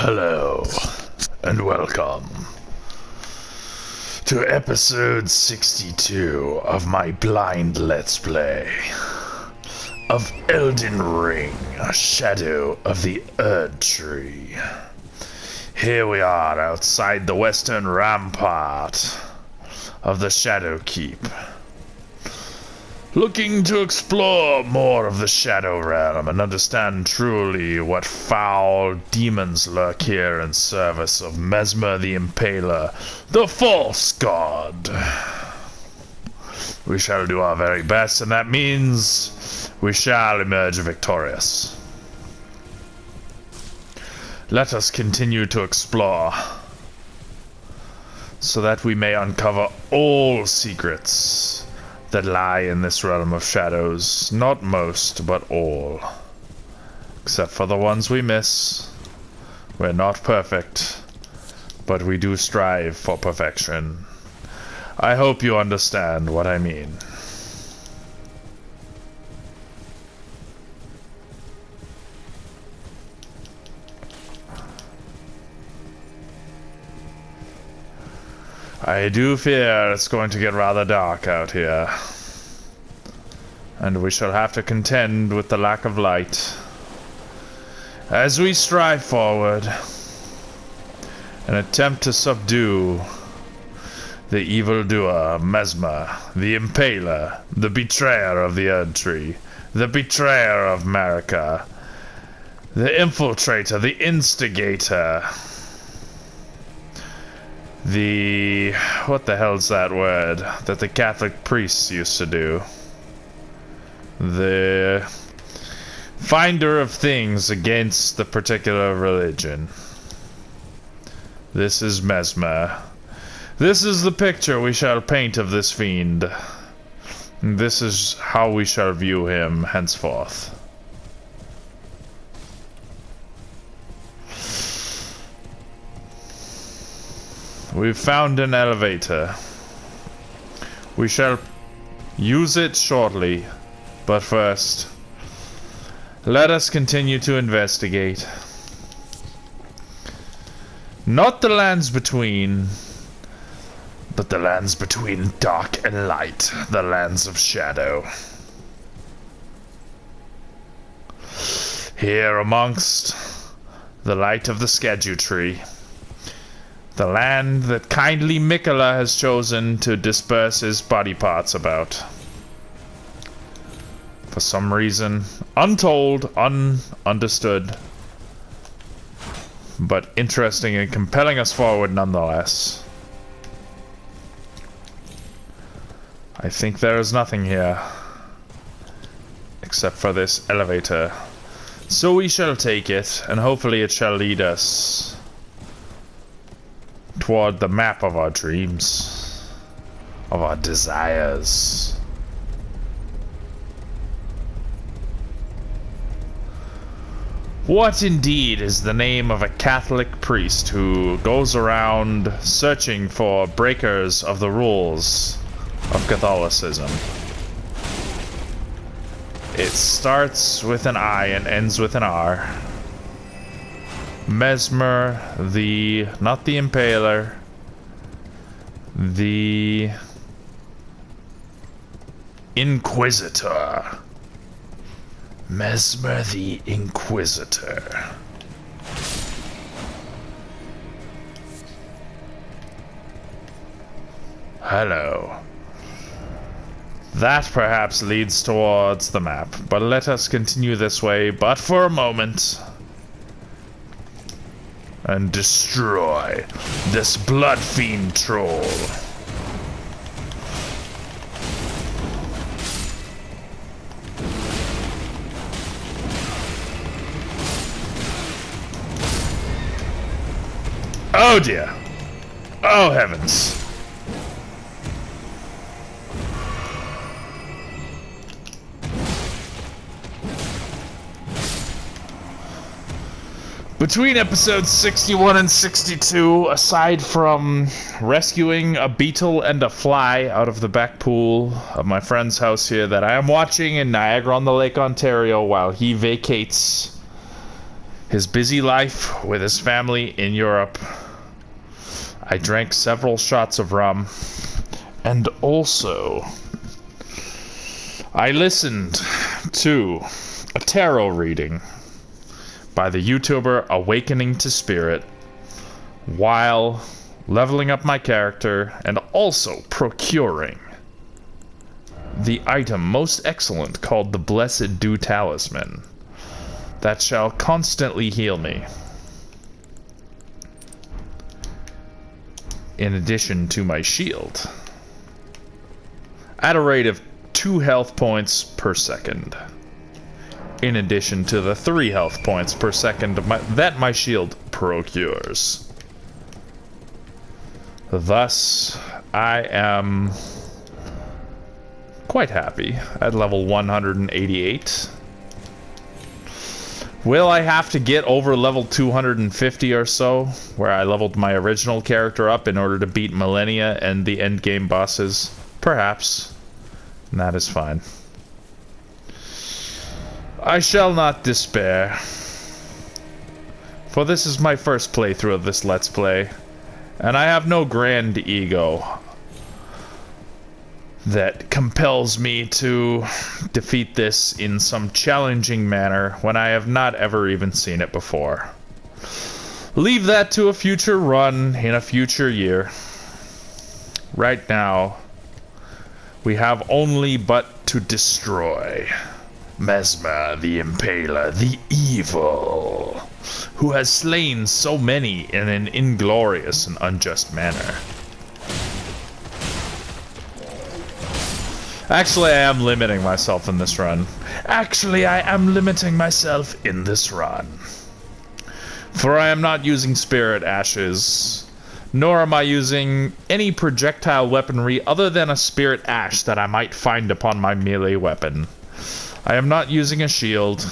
Hello, and welcome to episode 62 of my blind Let's Play of Elden Ring, a Shadow of the Erdtree. Here we are outside the western rampart of the Shadow Keep, looking to explore more of the Shadow Realm and understand truly what foul demons lurk here in service of Mesmer the Impaler, the false god. We shall do our very best, and that means we shall emerge victorious. Let us continue to explore, so that we may uncover all secrets that lie in this realm of shadows. Not most, but all. Except for the ones we miss. We're not perfect, but we do strive for perfection. I hope you understand what I mean. I do fear it's going to get rather dark out here, and we shall have to contend with the lack of light as we strive forward and attempt to subdue the evildoer, Mesmer, the Impaler, the betrayer of the Erdtree, the betrayer of Marika, the infiltrator, the instigator, what the hell's that word that the Catholic priests used to do? The finder of things against the particular religion. This is Mesmer. This is the picture we shall paint of this fiend. This is how we shall view him henceforth. We've found an elevator. We shall use it shortly, but first, let us continue to investigate. Not the lands between, but the lands between dark and light, the lands of shadow. Here amongst the light of the Erdtree, the land that kindly Mikola has chosen to disperse his body parts about. For some reason, untold, ununderstood, but interesting and compelling us forward nonetheless. I think there is nothing here, except for this elevator. So we shall take it, and hopefully it shall lead us toward the map of our dreams, of our desires. What indeed is the name of a Catholic priest who goes around searching for breakers of the rules of Catholicism? It starts with an I and ends with an R. Mesmer, not the Impaler, the Inquisitor. Mesmer the Inquisitor. Hello. That perhaps leads towards the map, but let us continue this way, but for a moment, and destroy this blood fiend troll. Oh dear. Oh heavens. Between episodes 61 and 62, aside from rescuing a beetle and a fly out of the back pool of my friend's house here that I am watching in Niagara-on-the-Lake, Ontario, while he vacates his busy life with his family in Europe. I drank several shots of rum, and also I listened to a tarot reading by the YouTuber Awakening to Spirit while leveling up my character and also procuring the item most excellent called the Blessed Dew Talisman that shall constantly heal me, in addition to my shield, at a rate of 2 health points per second, in addition to the 3 health points per second that my shield procures. Thus, I am quite happy at level 188. Will I have to get over level 250 or so, where I leveled my original character up in order to beat Millennia and the endgame bosses? Perhaps. And that is fine. I shall not despair, for this is my first playthrough of this Let's Play, and I have no grand ego that compels me to defeat this in some challenging manner when I have not ever even seen it before. Leave that to a future run in a future year. Right now, we have only but to destroy Mesmer the Impaler, the evil, who has slain so many in an inglorious and unjust manner. Actually, I am limiting myself in this run. For I am not using Spirit Ashes, nor am I using any projectile weaponry other than a Spirit Ash that I might find upon my melee weapon. I am not using a shield,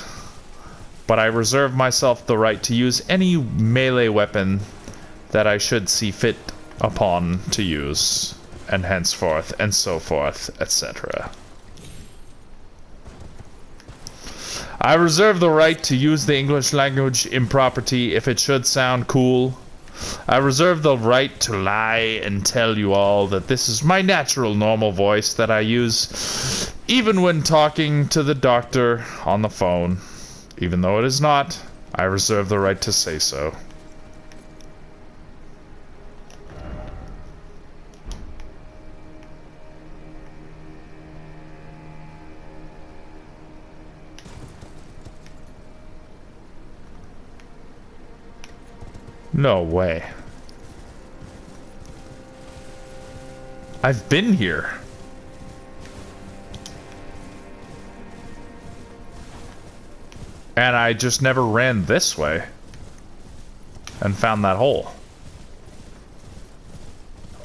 but I reserve myself the right to use any melee weapon that I should see fit upon to use, and henceforth, and so forth, etc. I reserve the right to use the English language improperty if it should sound cool. I reserve the right to lie and tell you all that this is my natural, normal voice that I use even when talking to the doctor on the phone. Even though it is not, I reserve the right to say so. No way. I've been here. And I just never ran this way and found that hole.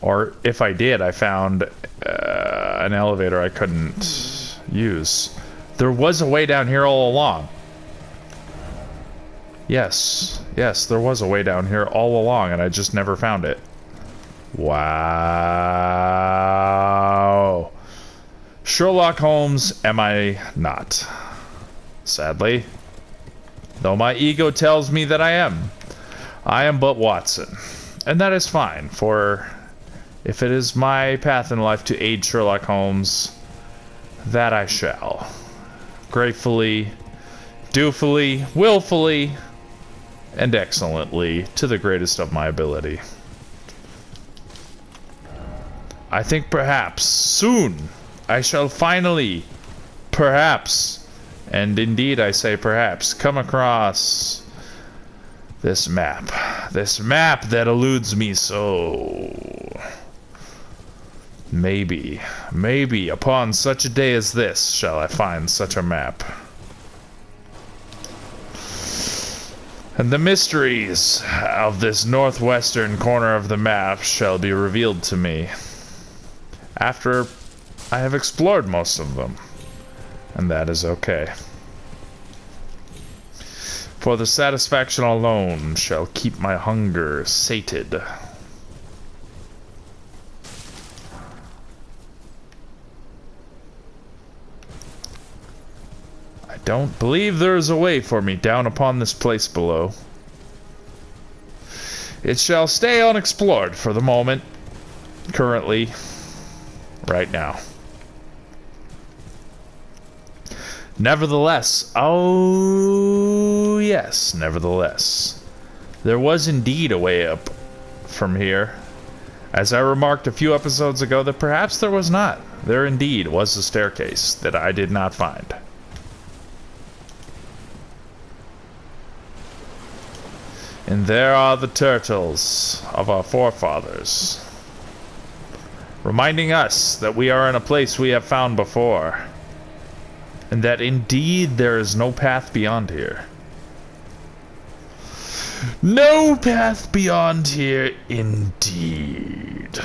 Or if I did, I found an elevator I couldn't use. There was a way down here all along. Yes, there was a way down here all along, and I just never found it. Wow. Sherlock Holmes, am I not? Sadly. Though my ego tells me that I am. I am but Watson. And that is fine, for if it is my path in life to aid Sherlock Holmes, that I shall. Gratefully, dutifully, willfully, and excellently, to the greatest of my ability. I think perhaps, soon, I shall finally, perhaps, and indeed I say perhaps, come across this map that eludes me so. Maybe upon such a day as this shall I find such a map. And the mysteries of this northwestern corner of the map shall be revealed to me after I have explored most of them, and that is okay. For the satisfaction alone shall keep my hunger sated. I don't believe there is a way for me down upon this place below. It shall stay unexplored for the moment. Currently. Right now. Nevertheless, oh yes, nevertheless, there was indeed a way up from here. As I remarked a few episodes ago, that perhaps there was not. There indeed was a staircase that I did not find. And there are the turtles of our forefathers, reminding us that we are in a place we have found before. And that indeed there is no path beyond here. No path beyond here, indeed.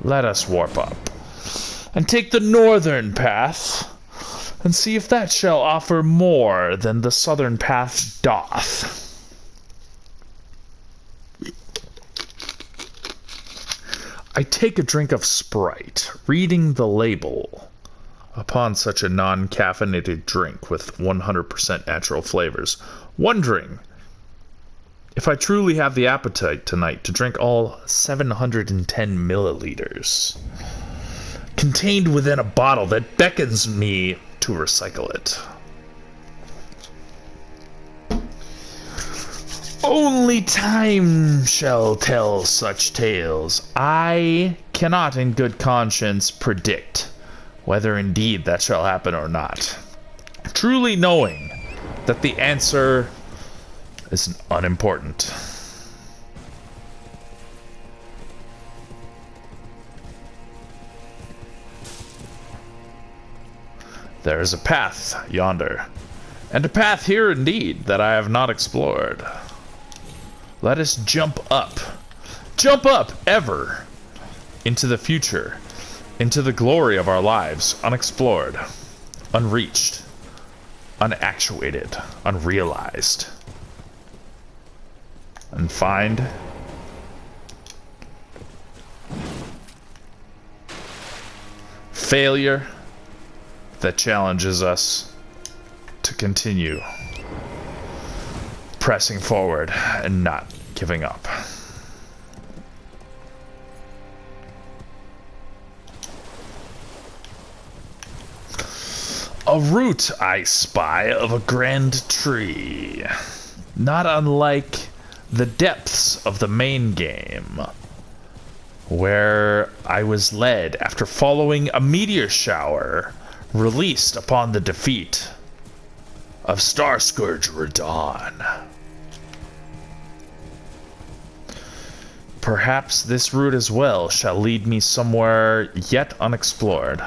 Let us warp up and take the northern path and see if that shall offer more than the southern path doth. I take a drink of Sprite, reading the label upon such a non-caffeinated drink with 100% natural flavors, wondering if I truly have the appetite tonight to drink all 710 milliliters contained within a bottle that beckons me to recycle it. Only time shall tell such tales. I cannot in good conscience predict whether indeed that shall happen or not, truly knowing that the answer is unimportant. There is a path yonder, and a path here indeed that I have not explored. Let us jump up ever into the future, into the glory of our lives, unexplored, unreached, unactuated, unrealized, and find failure that challenges us to continue pressing forward and not giving up. A root I spy of a grand tree, not unlike the depths of the main game, where I was led after following a meteor shower released upon the defeat of Starscourge Radon. Perhaps this route as well shall lead me somewhere yet unexplored.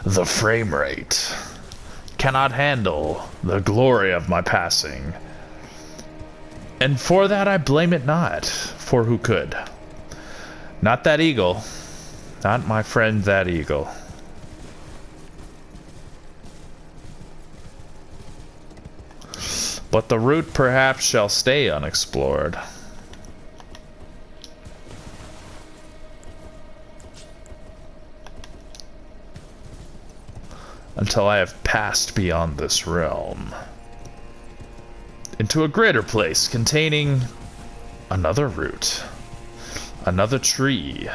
The frame rate cannot handle the glory of my passing. And for that I blame it not, for who could? Not that eagle. Not my friend that eagle. But the route perhaps shall stay unexplored. Until I have passed beyond this realm into a greater place containing another root, another tree.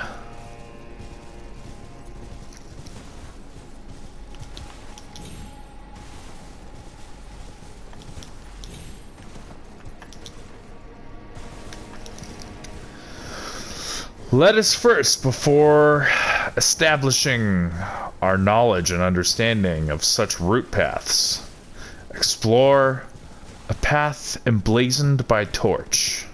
Let us first, before establishing our knowledge and understanding of such route paths, explore a path emblazoned by torch.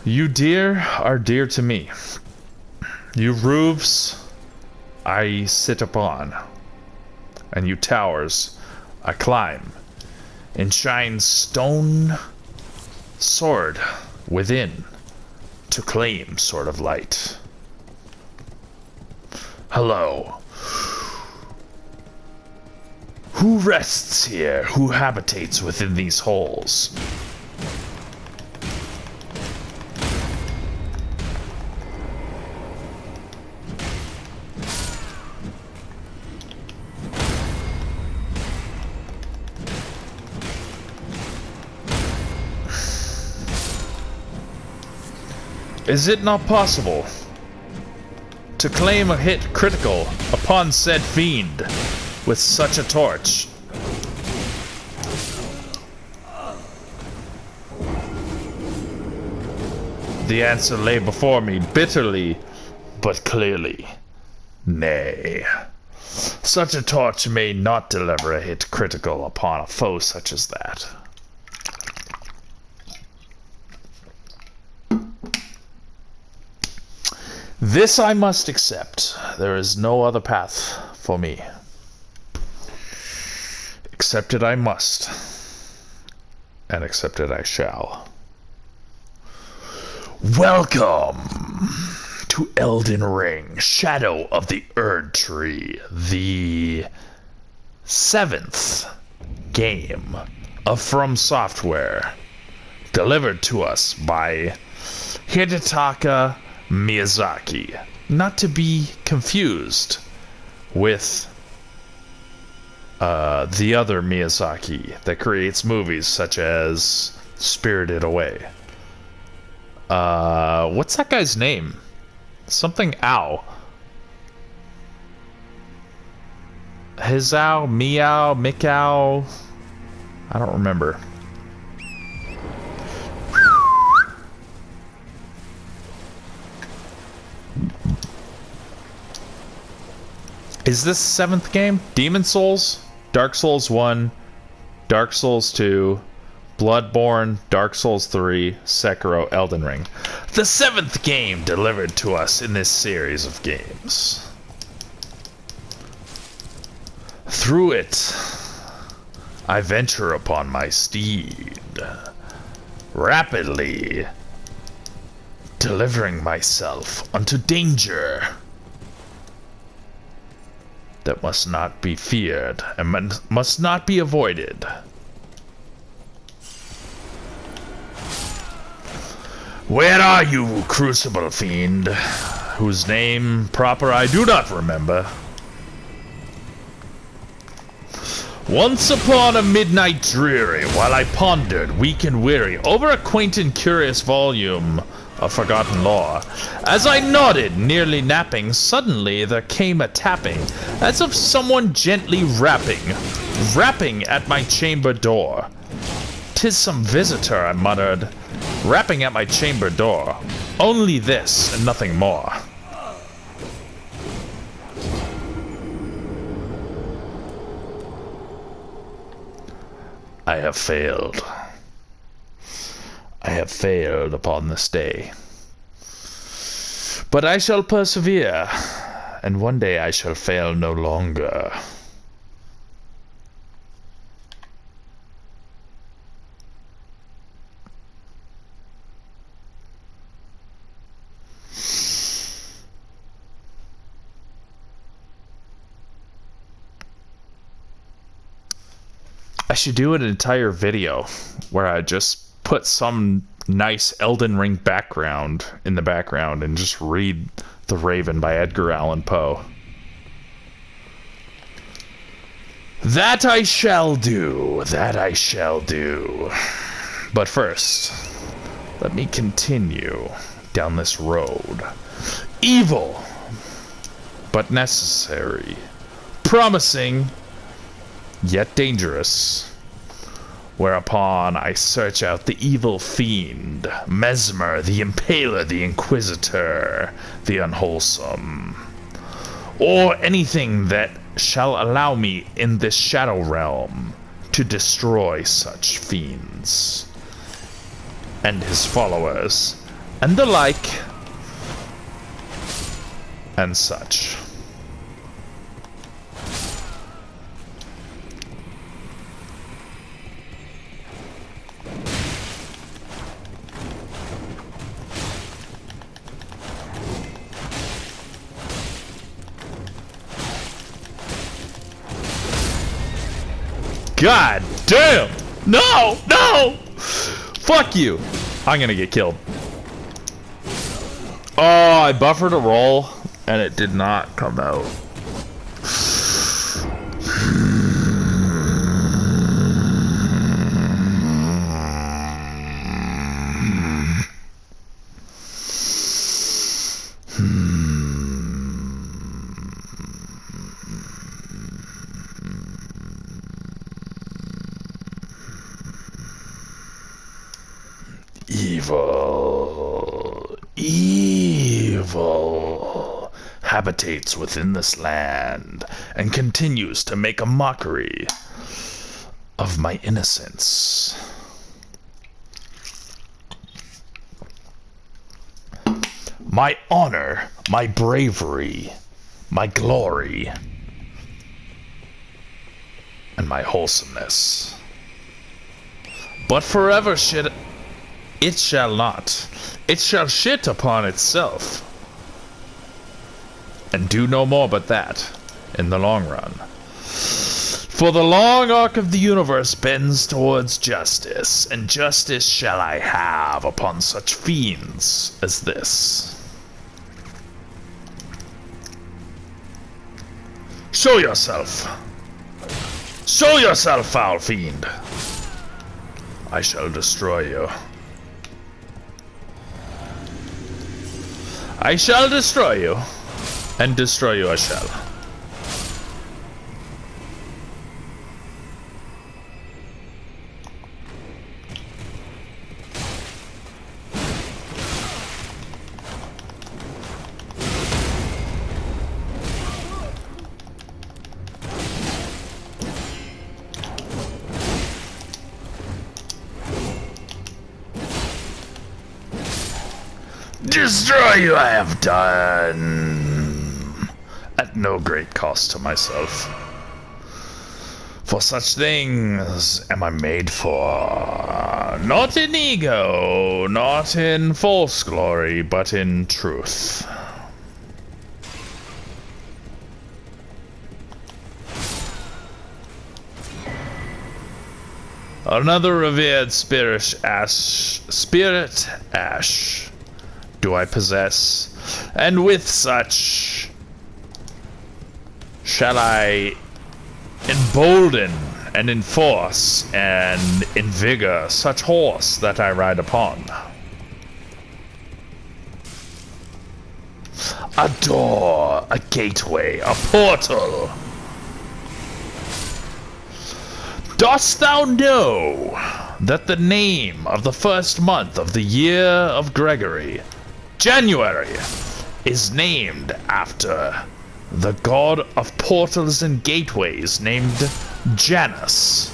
You dear are dear to me. You roofs I sit upon, and you towers I climb, and shine stone sword within to claim sort of light. Hello. Who rests here? Who habitates within these halls? Is it not possible to claim a hit critical upon said fiend with such a torch? The answer lay before me bitterly, but clearly. Nay. Such a torch may not deliver a hit critical upon a foe such as that. This I must accept. There is no other path for me. Accept it I must. And accept it I shall. Welcome to Elden Ring, Shadow of the Erdtree, the 7th game of From Software, delivered to us by Hidetaka Miyazaki, not to be confused with the other Miyazaki that creates movies such as Spirited Away. What's that guy's name? Something Ow. Hizao, Meow, Mikow. I don't remember. Is this 7th game? Demon Souls, Dark Souls 1, Dark Souls 2, Bloodborne, Dark Souls 3, Sekiro, Elden Ring. The 7th game delivered to us in this series of games. Through it, I venture upon my steed, rapidly delivering myself unto danger that must not be feared and must not be avoided. Where are you, Crucible Fiend, whose name proper I do not remember? Once upon a midnight dreary, while I pondered, weak and weary, over a quaint and curious volume of forgotten lore, as I nodded, nearly napping, suddenly there came a tapping, as of someone gently rapping at my chamber door. "'Tis some visitor," I muttered, rapping at my chamber door. Only this, and nothing more. I have failed. I have failed upon this day. But I shall persevere, and one day I shall fail no longer. I should do an entire video where I just put some nice Elden Ring background in the background and just read The Raven by Edgar Allan Poe. That I shall do. That I shall do. But first, let me continue down this road. Evil, but necessary. Promising, yet dangerous. Whereupon I search out the evil fiend, Mesmer, the Impaler, the Inquisitor, the Unwholesome, or anything that shall allow me in this shadow realm to destroy such fiends and his followers, and the like, and such. God damn! No! No! Fuck you! I'm gonna get killed. Oh, I buffered a roll, and it did not come out. Evil habitates within this land and continues to make a mockery of my innocence. My honor, my bravery, my glory, and my wholesomeness. But forever it shall not. It shall shit upon itself, and do no more but that in the long run. For the long arc of the universe bends towards justice, and justice shall I have upon such fiends as this. Show yourself! Show yourself, foul fiend! I shall destroy you. I shall destroy you, and destroy you I shall. Destroy you I have done, at no great cost to myself. For such things am I made for, not in ego, not in false glory, but in truth. Another revered spirit ash do I possess, and with such shall I embolden and enforce and invigor such horse that I ride upon. A door, a gateway, a portal. Dost thou know that the name of the first month of the year of Gregory, January, is named after the god of portals and gateways named Janus?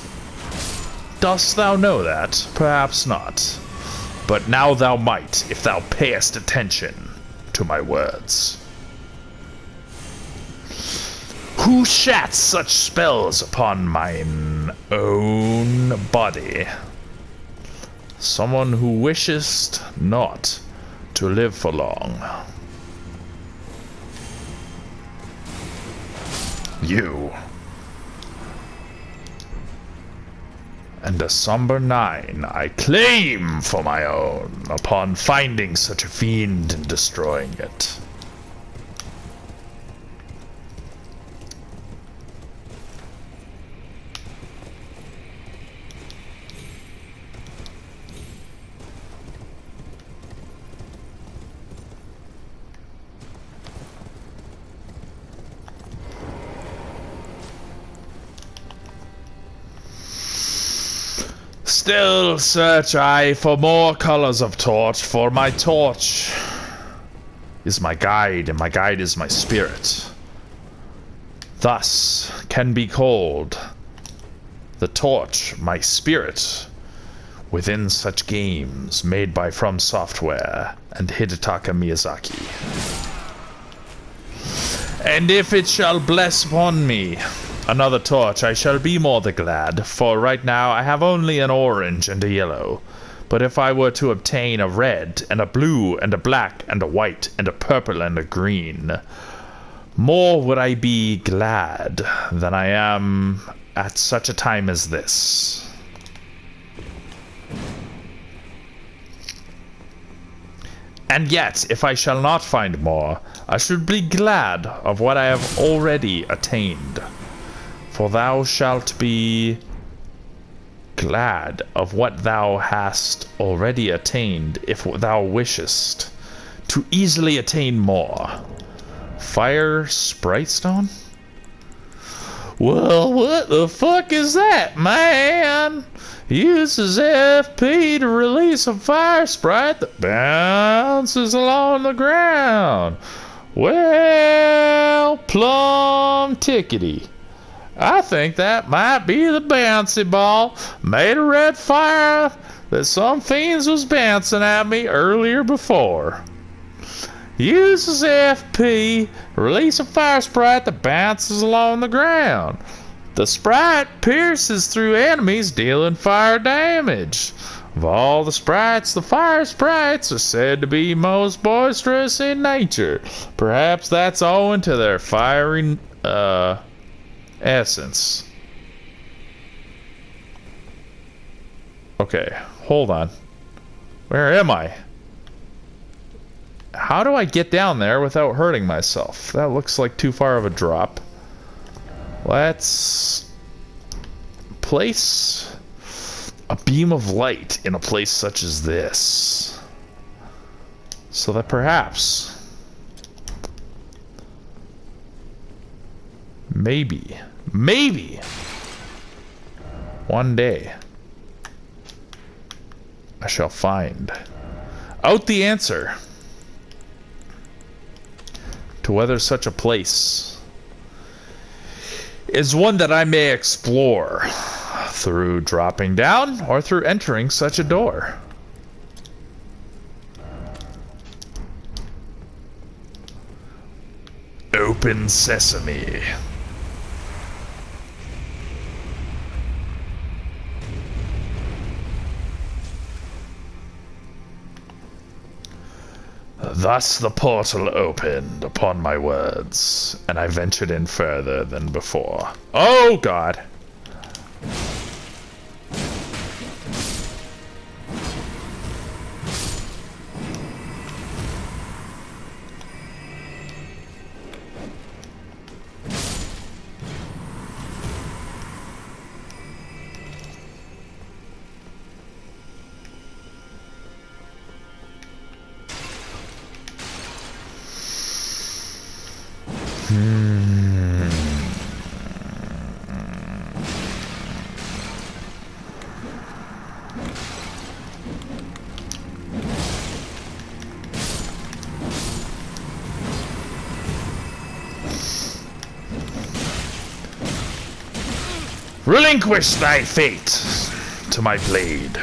Dost thou know that? Perhaps not. But now thou might, if thou payest attention to my words. Who shats such spells upon mine own body? Someone who wishest not to live for long. You. And a somber 9 I claim for my own upon finding such a fiend and destroying it. Still search I for more colors of torch, for my torch is my guide, and my guide is my spirit. Thus can be called the torch, my spirit, within such games made by From Software and Hidetaka Miyazaki. And if it shall bless upon me another torch, I shall be more the glad, for right now I have only an orange and a yellow. But if I were to obtain a red, and a blue, and a black, and a white, and a purple, and a green, more would I be glad than I am at such a time as this. And yet, if I shall not find more, I should be glad of what I have already attained. For thou shalt be glad of what thou hast already attained, if thou wishest to easily attain more. Fire Sprite Stone? Well, what the fuck is that, man? Uses FP to release a fire sprite that bounces along the ground. Well, plum tickety. I think that might be the bouncy ball made of red fire that some fiends was bouncing at me earlier before. Uses FP, release a fire sprite that bounces along the ground. The sprite pierces through enemies, dealing fire damage. Of all the sprites, the fire sprites are said to be most boisterous in nature. Perhaps that's owing to their fiery, essence. Okay, hold on. Where am I? How do I get down there without hurting myself? That looks like too far of a drop. Let's place a beam of light in a place such as this, so that perhaps, maybe, one day, I shall find out the answer to whether such a place is one that I may explore through dropping down or through entering such a door. Open sesame. Thus the portal opened upon my words, and I ventured in further than before. Oh, God! Relinquish thy fate to my blade.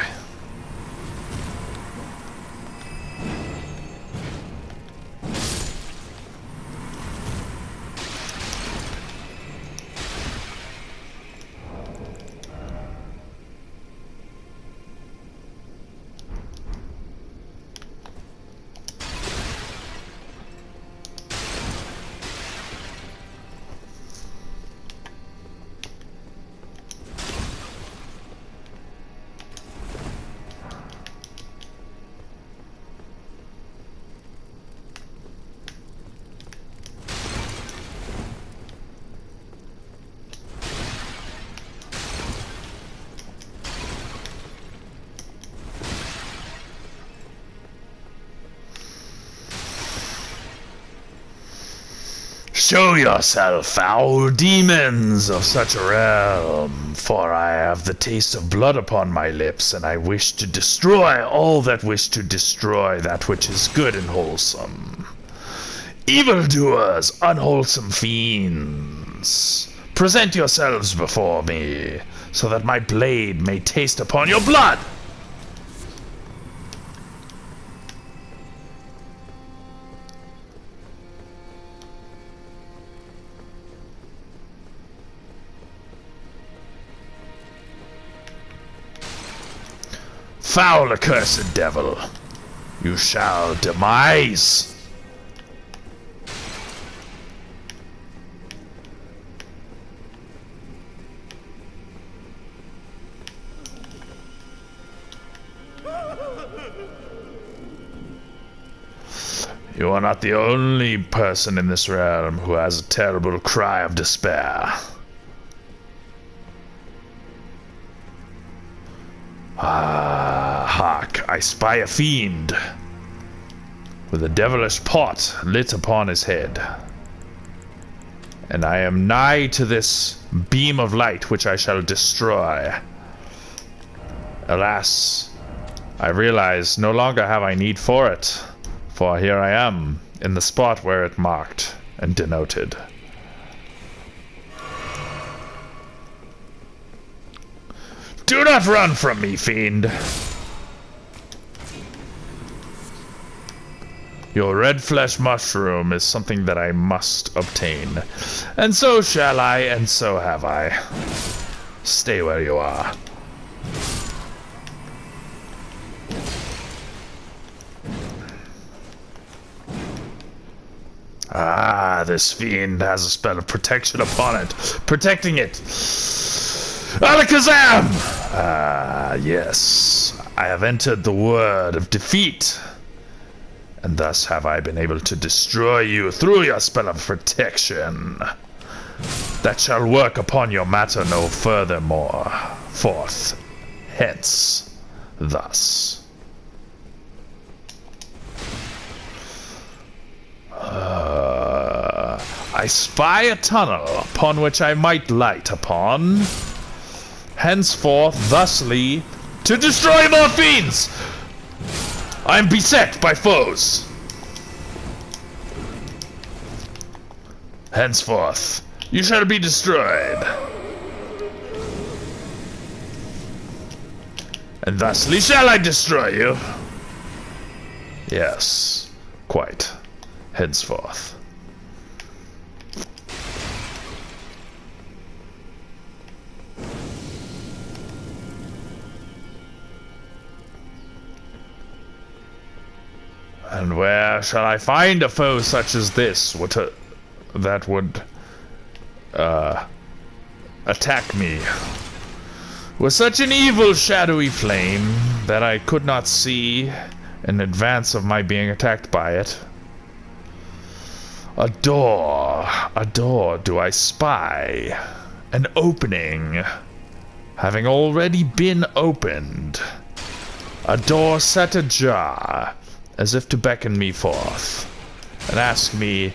Show yourself, foul demons of such a realm, for I have the taste of blood upon my lips, and I wish to destroy all that wish to destroy that which is good and wholesome. Evildoers, unwholesome fiends, present yourselves before me, so that my blade may taste upon your blood! Foul accursed devil, you shall demise. You are not the only person in this realm who has a terrible cry of despair. Ah, hark, I spy a fiend with a devilish pot lit upon his head. And I am nigh to this beam of light which I shall destroy. Alas, I realize no longer have I need for it, for here I am, in the spot where it marked and denoted. Do not run from me, fiend! Your red flesh mushroom is something that I must obtain. And so shall I, and so have I. Stay where you are. Ah, this fiend has a spell of protection upon it. Protecting it. Alakazam! Ah, yes. I have entered the word of defeat. And thus have I been able to destroy you through your spell of protection. That shall work upon your matter no furthermore. Forth. Hence. Thus. I spy a tunnel upon which I might light upon. Henceforth, thusly, to destroy more fiends! I am beset by foes. Henceforth, you shall be destroyed. And thusly shall I destroy you. Yes, quite. Henceforth. And where shall I find a foe such as this that would attack me with such an evil shadowy flame that I could not see in advance of my being attacked by it? A door do I spy, an opening, having already been opened, a door set ajar, as if to beckon me forth, and ask me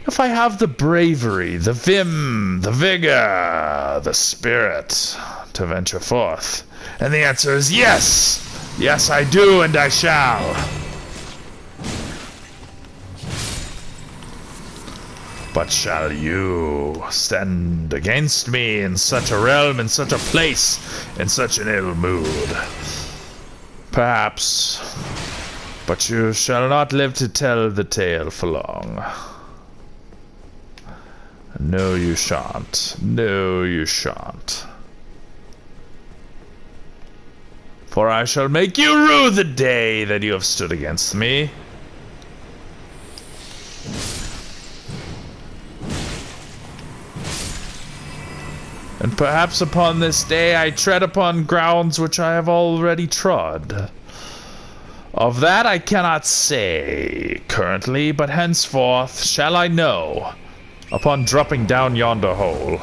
if I have the bravery, the vim, the vigor, the spirit to venture forth. And the answer is yes! Yes, I do, and I shall. But shall you stand against me in such a realm, in such a place, in such an ill mood? Perhaps. But you shall not live to tell the tale for long. No, you shan't. No, you shan't. For I shall make you rue the day that you have stood against me. And perhaps upon this day I tread upon grounds which I have already trod. Of that I cannot say currently, but henceforth shall I know upon dropping down yonder hole.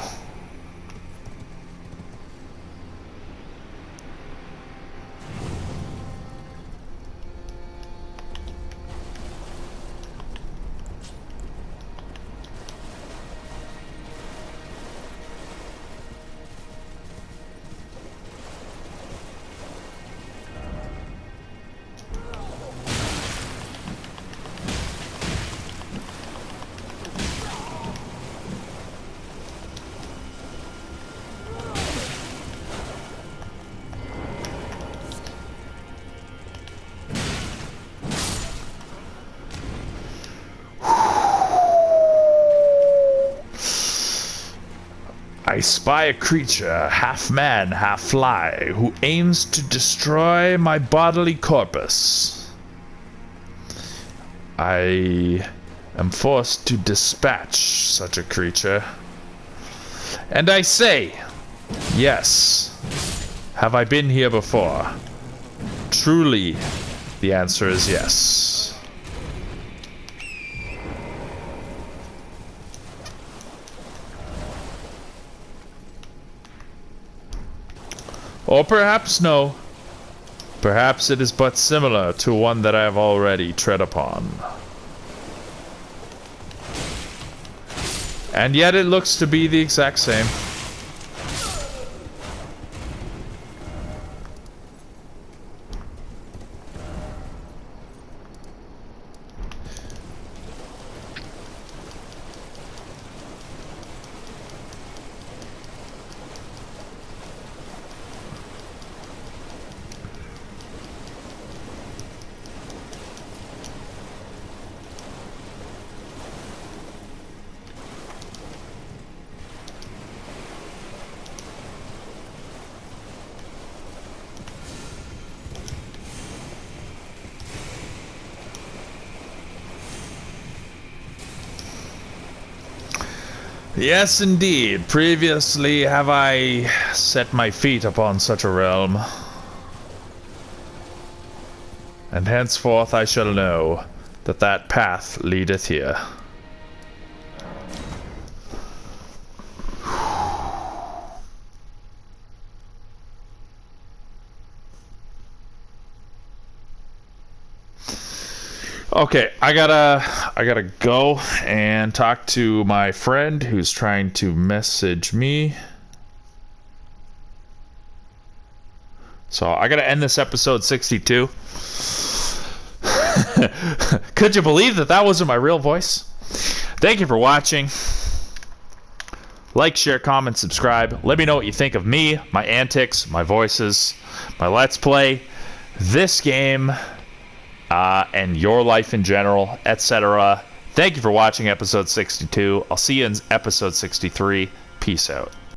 I spy a creature, half man, half fly, who aims to destroy my bodily corpus. I am forced to dispatch such a creature. And I say, yes, have I been here before? truly, the answer is yes. Or perhaps no. Perhaps it is but similar to one that I have already tread upon. And yet it looks to be the exact same. Yes, indeed. Previously have I set my feet upon such a realm. And henceforth I shall know that that path leadeth here. Okay, I gotta go and talk to my friend who's trying to message me. So I gotta end this episode 62. Could you believe that wasn't my real voice? Thank you for watching. Like, share, comment, subscribe. Let me know what you think of me, my antics, my voices, my Let's Play, this game, and your life in general, etc. Thank you for watching episode 62. I'll see you in episode 63. Peace out.